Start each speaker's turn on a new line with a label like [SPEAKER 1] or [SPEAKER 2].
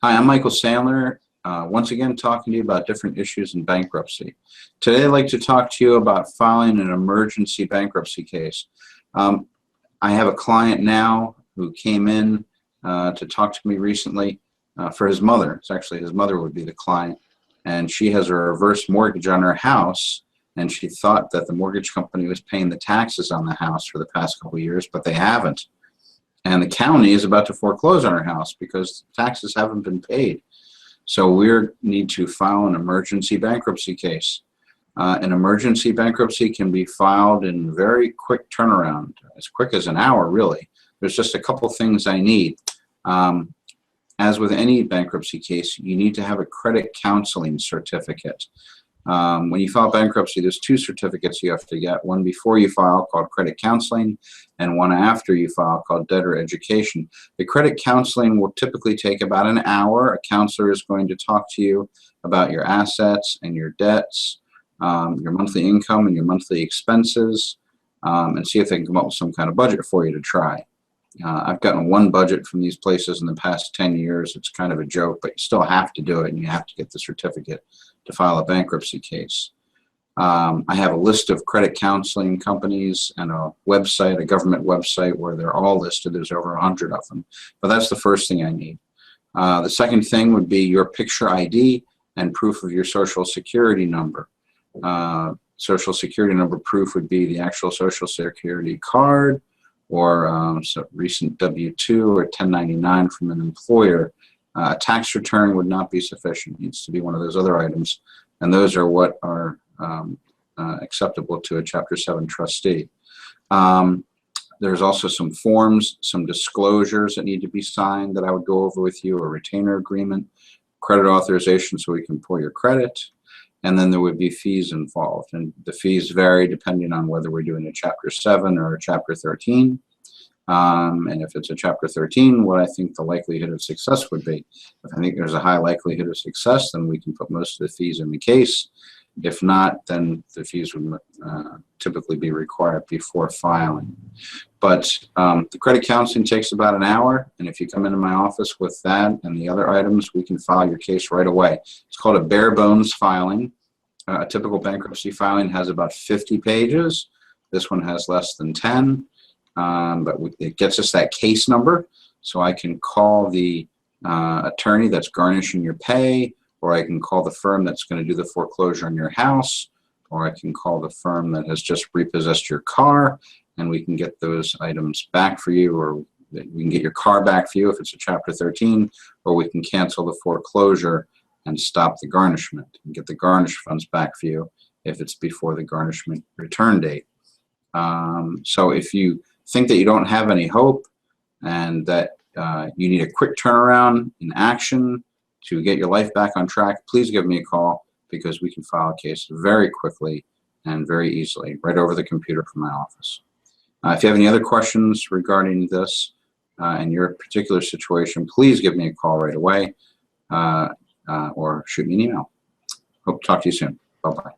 [SPEAKER 1] Hi, I'm Michael Sandler, once again talking to you about different issues in bankruptcy. Today I'd like to talk to you about filing an emergency bankruptcy case. I have a client now who came in to talk to me recently for his mother. It's actually his mother would be the client, and she has a reverse mortgage on her house, and she thought that the mortgage company was paying the taxes on the house for the past couple of years, but they haven't. And the county is about to foreclose on her house because taxes haven't been paid. So we need to file an emergency bankruptcy case. An emergency bankruptcy can be filed in very quick turnaround, as quick as an hour, really. There's just a couple things I need. As with any bankruptcy case, you need to have a credit counseling certificate. When you file bankruptcy, there's two certificates you have to get, one before you file called credit counseling and one after you file called debtor education. The credit counseling will typically take about an hour. A counselor is going to talk to you about your assets and your debts, your monthly income and your monthly expenses, and see if they can come up with some kind of budget for you to try. I've gotten one budget from these places in the past 10 years. It's kind of a joke, but you still have to do it, and you have to get the certificate to file a bankruptcy case. I have a list of credit counseling companies and a website, a government website, where they're all listed. There's over 100 of them. But that's the first thing I need. The second thing would be your picture ID and proof of your Social Security number. Social Security number proof would be the actual Social Security card, or some recent W-2 or 1099 from an employer. A tax return would not be sufficient. It needs to be one of those other items, and those are what are acceptable to a Chapter 7 trustee. There's also some forms, some disclosures that need to be signed that I would go over with you, a retainer agreement, credit authorization so we can pull your credit, and then there would be fees involved. And the fees vary depending on whether we're doing a Chapter 7 or a Chapter 13. And if it's a Chapter 13, what I think the likelihood of success would be. If I think there's a high likelihood of success, then we can put most of the fees in the case. If not, then the fees would typically be required before filing. But the credit counseling takes about an hour, and if you come into my office with that and the other items, we can file your case right away. It's called a bare bones filing. A typical bankruptcy filing has about 50 pages. This one has less than 10, but it gets us that case number, so I can call the attorney that's garnishing your pay, or I can call the firm that's going to do the foreclosure on your house, or I can call the firm that has just repossessed your car, and we can get those items back for you, or we can get your car back for you if it's a Chapter 13, or we can cancel the foreclosure and stop the garnishment and get the garnish funds back for you if it's before the garnishment return date. So if you think that you don't have any hope and that you need a quick turnaround in action to get your life back on track, please give me a call, because we can file a case very quickly and very easily right over the computer from my office. If you have any other questions regarding this and your particular situation, please give me a call right away or shoot me an email. Hope to talk to you soon. Bye-bye.